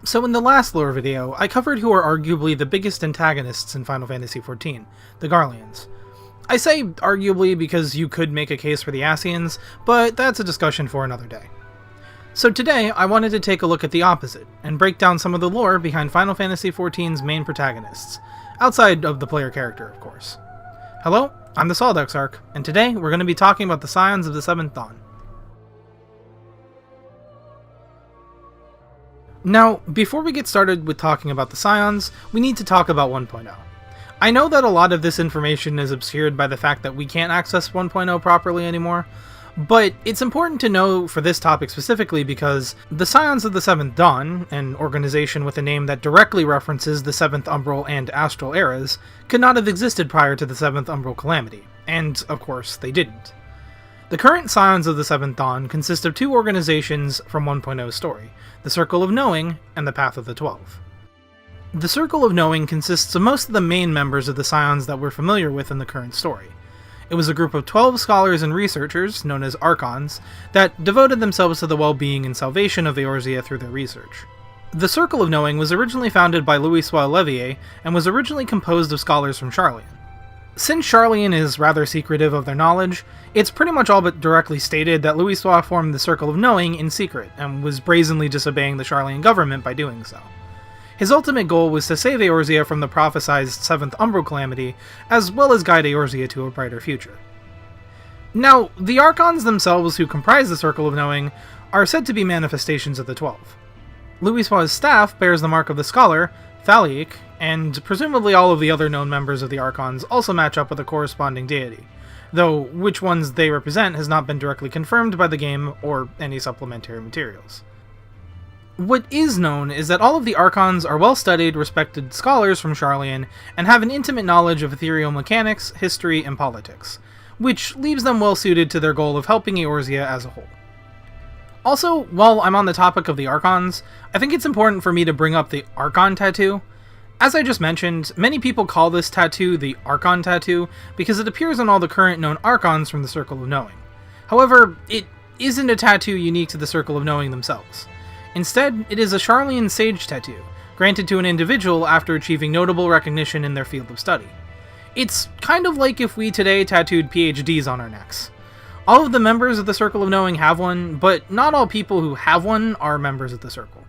So in the last lore video, I covered who are arguably the biggest antagonists in Final Fantasy XIV, the Garleans. I say arguably because you could make a case for the Ascians, but that's a discussion for another day. So today, I wanted to take a look at the opposite, and break down some of the lore behind Final Fantasy XIV's main protagonists, outside of the player character, of course. Hello, I'm the Exarch, and today we're going to be talking about the Scions of the Seventh Dawn. Now, before we get started with talking about the Scions, we need to talk about 1.0. I know that a lot of this information is obscured by the fact that we can't access 1.0 properly anymore, but it's important to know for this topic specifically because the Scions of the Seventh Dawn, an organization with a name that directly references the Seventh Umbral and Astral eras, could not have existed prior to the Seventh Umbral Calamity, and of course they didn't. The current Scions of the Seventh Dawn consist of two organizations from 1.0's story, the Circle of Knowing and the Path of the 12. The Circle of Knowing consists of most of the main members of the Scions that we're familiar with in the current story. It was a group of 12 scholars and researchers, known as Archons, that devoted themselves to the well-being and salvation of Eorzea through their research. The Circle of Knowing was originally founded by Louisoix Levier and was originally composed of scholars from Sharlayan. Since Sharlayan is rather secretive of their knowledge, it's pretty much all but directly stated that Louisoix formed the Circle of Knowing in secret, and was brazenly disobeying the Sharlayan government by doing so. His ultimate goal was to save Eorzea from the prophesized 7th Umbral Calamity, as well as guide Eorzea to a brighter future. Now, the Archons themselves who comprise the Circle of Knowing are said to be manifestations of the 12. Louisoix's staff bears the mark of the Scholar, Thalic, and presumably all of the other known members of the Archons also match up with a corresponding deity, though which ones they represent has not been directly confirmed by the game or any supplementary materials. What is known is that all of the Archons are well-studied, respected scholars from Sharlayan and have an intimate knowledge of ethereal mechanics, history, and politics, which leaves them well-suited to their goal of helping Eorzea as a whole. Also, while I'm on the topic of the Archons, I think it's important for me to bring up the Archon tattoo. As I just mentioned, many people call this tattoo the Archon tattoo because it appears on all the current known Archons from the Circle of Knowing. However, it isn't a tattoo unique to the Circle of Knowing themselves. Instead, it is a Sharlayan Sage tattoo, granted to an individual after achieving notable recognition in their field of study. It's kind of like if we today tattooed PhDs on our necks. All of the members of the Circle of Knowing have one, but not all people who have one are members of the Circle.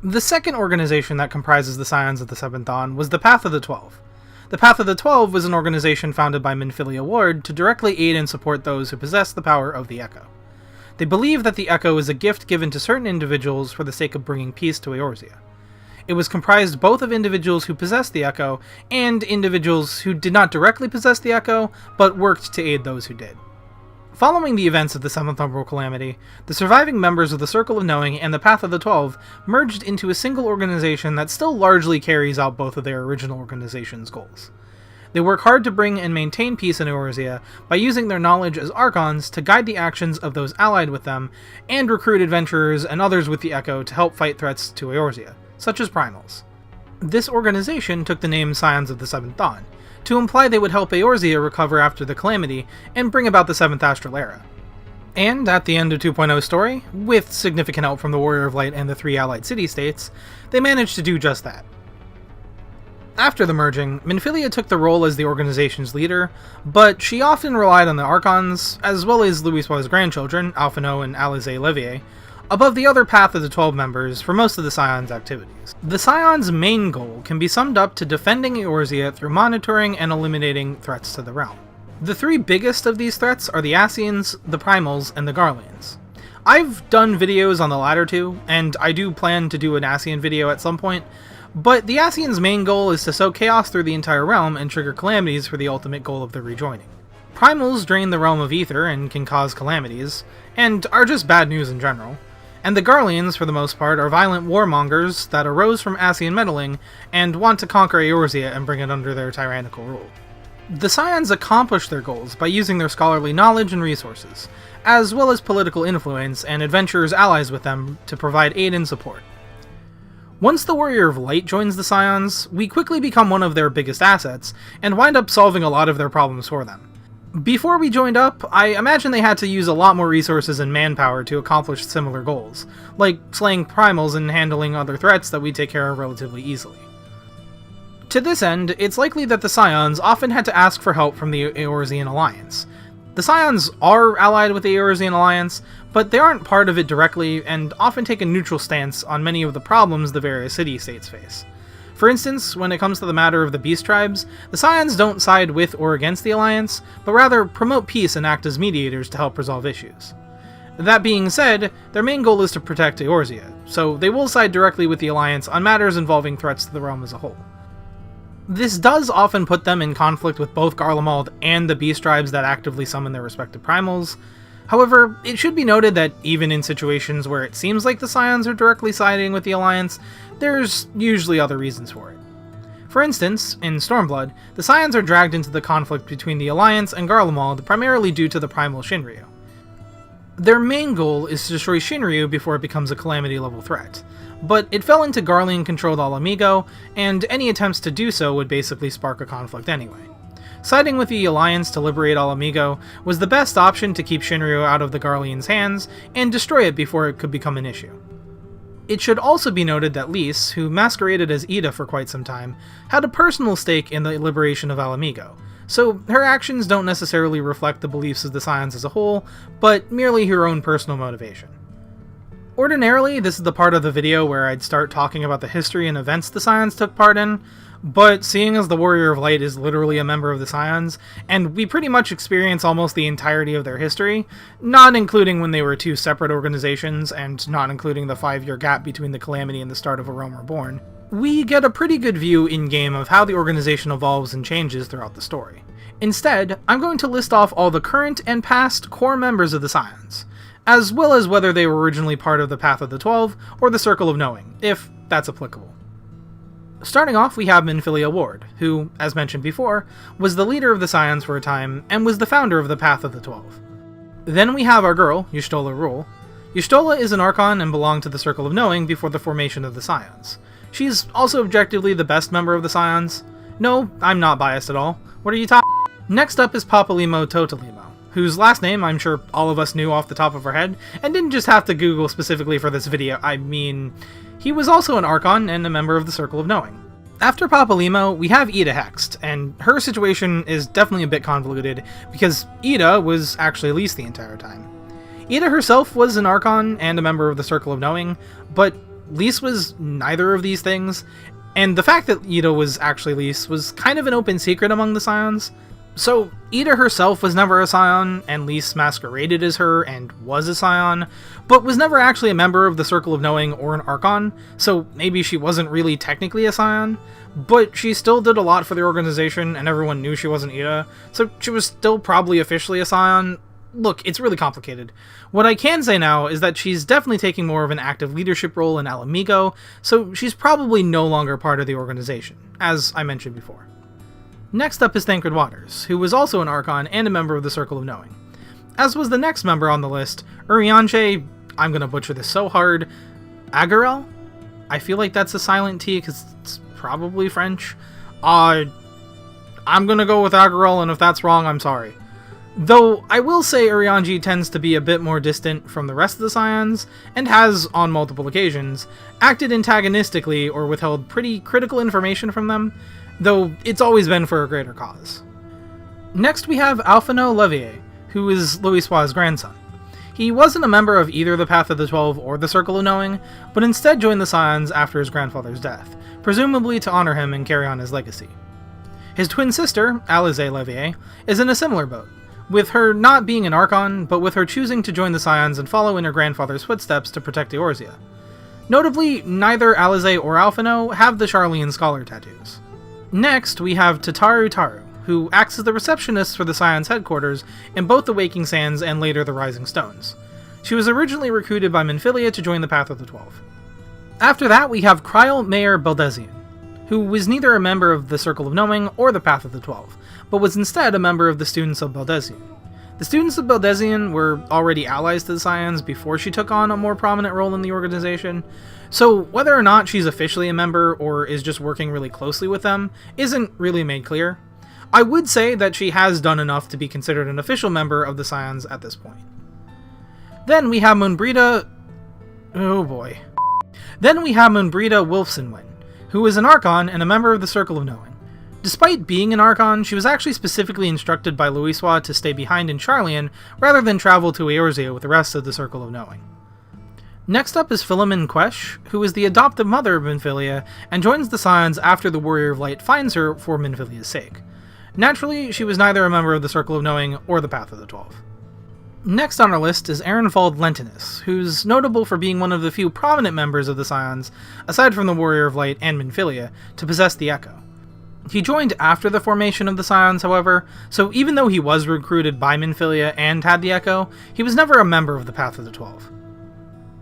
The second organization that comprises the Scions of the Seventh Dawn was the Path of the 12. The Path of the 12 was an organization founded by Minfilia Ward to directly aid and support those who possess the power of the Echo. They believe that the Echo is a gift given to certain individuals for the sake of bringing peace to Eorzea. It was comprised both of individuals who possessed the Echo and individuals who did not directly possess the Echo, but worked to aid those who did. Following the events of the 7th Umbral Calamity, the surviving members of the Circle of Knowing and the Path of the 12 merged into a single organization that still largely carries out both of their original organization's goals. They work hard to bring and maintain peace in Eorzea by using their knowledge as Archons to guide the actions of those allied with them, and recruit adventurers and others with the Echo to help fight threats to Eorzea, such as Primals. This organization took the name Scions of the Seventh Dawn, to imply they would help Eorzea recover after the Calamity and bring about the 7th Astral Era. And at the end of 2.0's story, with significant help from the Warrior of Light and the 3 allied city-states, they managed to do just that. After the merging, Minfilia took the role as the organization's leader, but she often relied on the Archons, as well as Louisoix's grandchildren, Alphinaud and Alizé Levier, above the other Path of the 12 members for most of the Scions' activities. The Scions' main goal can be summed up to defending Eorzea through monitoring and eliminating threats to the realm. The 3 biggest of these threats are the Ascians, the Primals, and the Garleans. I've done videos on the latter two, and I do plan to do an Ascian video at some point, but the Ascians' main goal is to sow chaos through the entire realm and trigger calamities for the ultimate goal of their rejoining. Primals drain the realm of ether and can cause calamities, and are just bad news in general. And the Garleans, for the most part, are violent warmongers that arose from Ascian meddling and want to conquer Eorzea and bring it under their tyrannical rule. The Scions accomplish their goals by using their scholarly knowledge and resources, as well as political influence and adventurers allies with them to provide aid and support. Once the Warrior of Light joins the Scions, we quickly become one of their biggest assets, and wind up solving a lot of their problems for them. Before we joined up, I imagine they had to use a lot more resources and manpower to accomplish similar goals, like slaying primals and handling other threats that we take care of relatively easily. To this end, it's likely that the Scions often had to ask for help from the Eorzean Alliance. The Scions are allied with the Eorzean Alliance, but they aren't part of it directly, and often take a neutral stance on many of the problems the various city-states face. For instance, when it comes to the matter of the Beast Tribes, the Scions don't side with or against the Alliance, but rather promote peace and act as mediators to help resolve issues. That being said, their main goal is to protect Eorzea, so they will side directly with the Alliance on matters involving threats to the realm as a whole. This does often put them in conflict with both Garlemald and the Beast Tribes that actively summon their respective primals. However, it should be noted that even in situations where it seems like the Scions are directly siding with the Alliance, there's usually other reasons for it. For instance, in Stormblood, the Scions are dragged into the conflict between the Alliance and Garlemald primarily due to the primal Shinryu. Their main goal is to destroy Shinryu before it becomes a Calamity-level threat, but it fell into Garlean-controlled Ala-Mhigo, and any attempts to do so would basically spark a conflict anyway. Siding with the Alliance to liberate Ala-Mhigo was the best option to keep Shinryu out of the Garleans' hands and destroy it before it could become an issue. It should also be noted that Lys, who masqueraded as Ida for quite some time, had a personal stake in the liberation of Ala-Mhigo, so her actions don't necessarily reflect the beliefs of the Scions as a whole, but merely her own personal motivation. Ordinarily, this is the part of the video where I'd start talking about the history and events the Scions took part in, but seeing as the Warrior of Light is literally a member of the Scions, and we pretty much experience almost the entirety of their history, not including when they were two separate organizations, and not including the 5-year gap between the Calamity and the start of A Realm Reborn, we get a pretty good view in-game of how the organization evolves and changes throughout the story. Instead, I'm going to list off all the current and past core members of the Scions, as well as whether they were originally part of the Path of the 12 or the Circle of Knowing, if that's applicable. Starting off, we have Minfilia Ward, who, as mentioned before, was the leader of the Scions for a time, and was the founder of the Path of the 12. Then we have our girl, Y'shtola Rule. Y'shtola is an Archon and belonged to the Circle of Knowing before the formation of the Scions. She's also objectively the best member of the Scions. No, I'm not biased at all. What are you talking? Next up is Papalimo Totolimo, whose last name I'm sure all of us knew off the top of our head, and didn't just have to Google specifically for this video. I mean, he was also an Archon and a member of the Circle of Knowing. After Papalimo, we have Ida Hext, and her situation is definitely a bit convoluted, because Ida was actually Lys the entire time. Ida herself was an Archon and a member of the Circle of Knowing, but Lys was neither of these things, and the fact that Ida was actually Lys was kind of an open secret among the Scions. So, Ida herself was never a Scion, and Lys masqueraded as her and was a Scion, but was never actually a member of the Circle of Knowing or an Archon, so maybe she wasn't really technically a Scion, but she still did a lot for the organization, and everyone knew she wasn't Ida, so she was still probably officially a Scion. Look, it's really complicated. What I can say now is that she's definitely taking more of an active leadership role in Ala-Mhigo, so she's probably no longer part of the organization, as I mentioned before. Next up is Thancred Waters, who was also an Archon and a member of the Circle of Knowing. As was the next member on the list, Urianger, I'm gonna butcher this so hard, Agarel? I feel like that's a silent T because it's probably French. I'm gonna go with Agarel, and if that's wrong, I'm sorry. Though, I will say Urianger tends to be a bit more distant from the rest of the Scions, and has, on multiple occasions, acted antagonistically or withheld pretty critical information from them, though it's always been for a greater cause. Next we have Alphino Levier, who is Louisoix's grandson. He wasn't a member of either the Path of the 12 or the Circle of Knowing, but instead joined the Scions after his grandfather's death, presumably to honor him and carry on his legacy. His twin sister, Eorzea Levier, is in a similar boat, with her not being an Archon, but with her choosing to join the Scions and follow in her grandfather's footsteps to protect Eorzea. Notably, neither Eorzea or Alphino have the Charlian Scholar tattoos. Next, we have Tataru Taru, who acts as the receptionist for the Scions headquarters in both the Waking Sands and later the Rising Stones. She was originally recruited by Minfilia to join the Path of the 12. After that, we have Kryl Mayer Beldezian, who was neither a member of the Circle of Knowing or the Path of the 12, but was instead a member of the Students of Beldezian. The Students of Beldezian were already allies to the Scions before she took on a more prominent role in the organization, so whether or not she's officially a member or is just working really closely with them isn't really made clear. I would say that she has done enough to be considered an official member of the Scions at this point. Then we have Moonbrita... Oh boy. Then we have Moonbrita Wolfsonwyn, who is an Archon and a member of the Circle of Knowing. Despite being an Archon, she was actually specifically instructed by Louisoix to stay behind in Charlian rather than travel to Eorzea with the rest of the Circle of Knowing. Next up is Philomen Quesh, who is the adoptive mother of Minfilia and joins the Scions after the Warrior of Light finds her for Minfilia's sake. Naturally, she was neither a member of the Circle of Knowing or the Path of the 12. Next on our list is Ehrenwald Lentinus, who's notable for being one of the few prominent members of the Scions, aside from the Warrior of Light and Minfilia, to possess the Echo. He joined after the formation of the Scions, however, so even though he was recruited by Minfilia and had the Echo, he was never a member of the Path of the 12.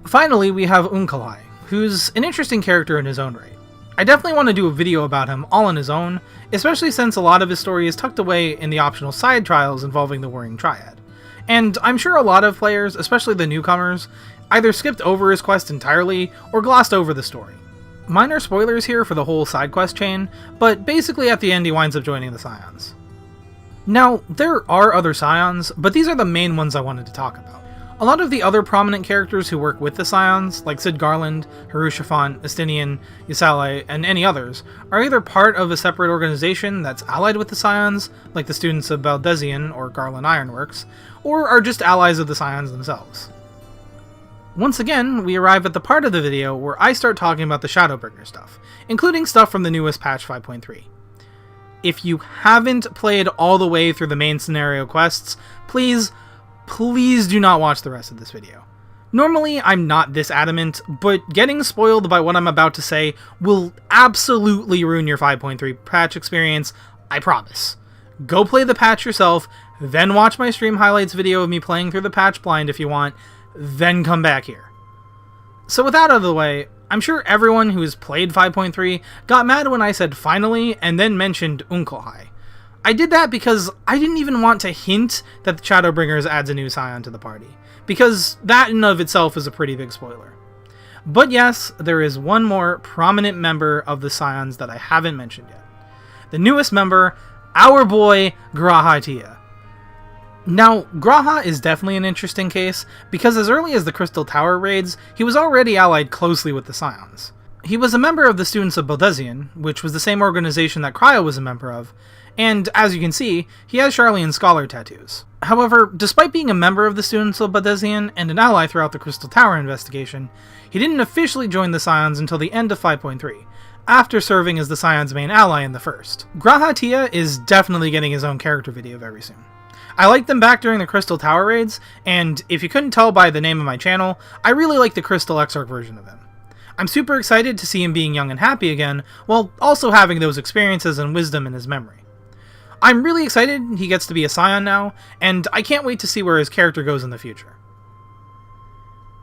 Finally, we have Unkalai, who's an interesting character in his own right. I definitely want to do a video about him all on his own, especially since a lot of his story is tucked away in the optional side trials involving the Warring Triad. And I'm sure a lot of players, especially the newcomers, either skipped over his quest entirely or glossed over the story. Minor spoilers here for the whole side quest chain, but basically at the end he winds up joining the Scions. Now, there are other Scions, but these are the main ones I wanted to talk about. A lot of the other prominent characters who work with the Scions, like Sid Garland, Harushafant, Estinian, Ysalai, and any others, are either part of a separate organization that's allied with the Scions, like the students of Baldesion or Garland Ironworks, or are just allies of the Scions themselves. Once again, we arrive at the part of the video where I start talking about the Shadowbringers stuff, including stuff from the newest patch 5.3. If you haven't played all the way through the main scenario quests, please do not watch the rest of this video. Normally, I'm not this adamant, but getting spoiled by what I'm about to say will absolutely ruin your 5.3 patch experience, I promise. Go play the patch yourself, then watch my stream highlights video of me playing through the patch blind if you want, then come back here. So with that out of the way, I'm sure everyone who has played 5.3 got mad when I said finally and then mentioned Unkalai. I did that because I didn't even want to hint that the Shadowbringers adds a new Scion to the party, because that in of itself is a pretty big spoiler. But yes, there is one more prominent member of the Scions that I haven't mentioned yet. The newest member, our boy G'raha Tia. Now, G'raha is definitely an interesting case, because as early as the Crystal Tower raids, he was already allied closely with the Scions. He was a member of the Students of Baldesion, which was the same organization that Cryo was a member of, and as you can see, he has Charlian Scholar tattoos. However, despite being a member of the Students of Baldesion and an ally throughout the Crystal Tower investigation, he didn't officially join the Scions until the end of 5.3, after serving as the Scions' main ally in the first. G'raha Tia is definitely getting his own character video very soon. I liked them back during the Crystal Tower raids, and if you couldn't tell by the name of my channel, I really like the Crystal Exarch version of him. I'm super excited to see him being young and happy again, while also having those experiences and wisdom in his memory. I'm really excited he gets to be a Scion now, and I can't wait to see where his character goes in the future.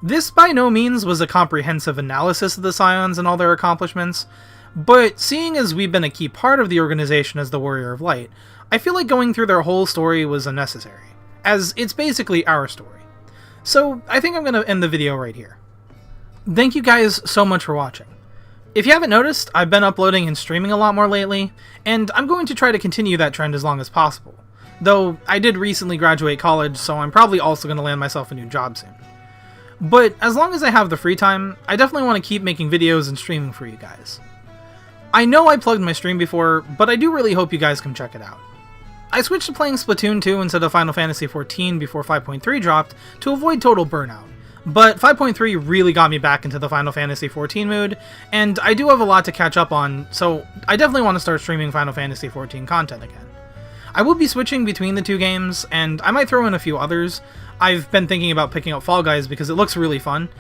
This by no means was a comprehensive analysis of the Scions and all their accomplishments, but seeing as we've been a key part of the organization as the Warrior of Light, I feel like going through their whole story was unnecessary, as it's basically our story. So I think I'm going to end the video right here. Thank you guys so much for watching. If you haven't noticed, I've been uploading and streaming a lot more lately, and I'm going to try to continue that trend as long as possible. Though, I did recently graduate college, so I'm probably also going to land myself a new job soon. But as long as I have the free time, I definitely want to keep making videos and streaming for you guys. I know I plugged my stream before, but I do really hope you guys come check it out. I switched to playing Splatoon 2 instead of Final Fantasy XIV before 5.3 dropped to avoid total burnout. But 5.3 really got me back into the Final Fantasy XIV mood, and I do have a lot to catch up on, so I definitely want to start streaming Final Fantasy XIV content again. I will be switching between the two games, and I might throw in a few others. I've been thinking about picking up Fall Guys because it looks really fun.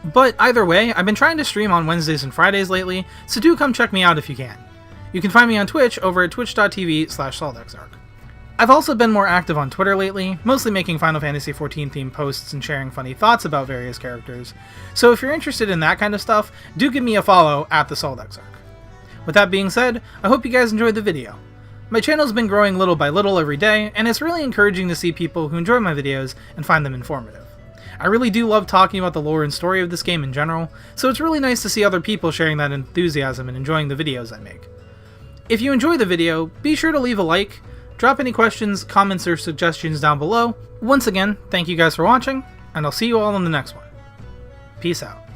But either way, I've been trying to stream on Wednesdays and Fridays lately, so do come check me out if you can. You can find me on Twitch over at twitch.tv/SaltExarch. I've also been more active on Twitter lately, mostly making Final Fantasy XIV themed posts and sharing funny thoughts about various characters, so if you're interested in that kind of stuff, do give me a follow at the SaltExarch. With that being said, I hope you guys enjoyed the video. My channel's been growing little by little every day, and it's really encouraging to see people who enjoy my videos and find them informative. I really do love talking about the lore and story of this game in general, so it's really nice to see other people sharing that enthusiasm and enjoying the videos I make. If you enjoy the video, be sure to leave a like, drop any questions, comments, or suggestions down below. Once again, thank you guys for watching, and I'll see you all in the next one. Peace out.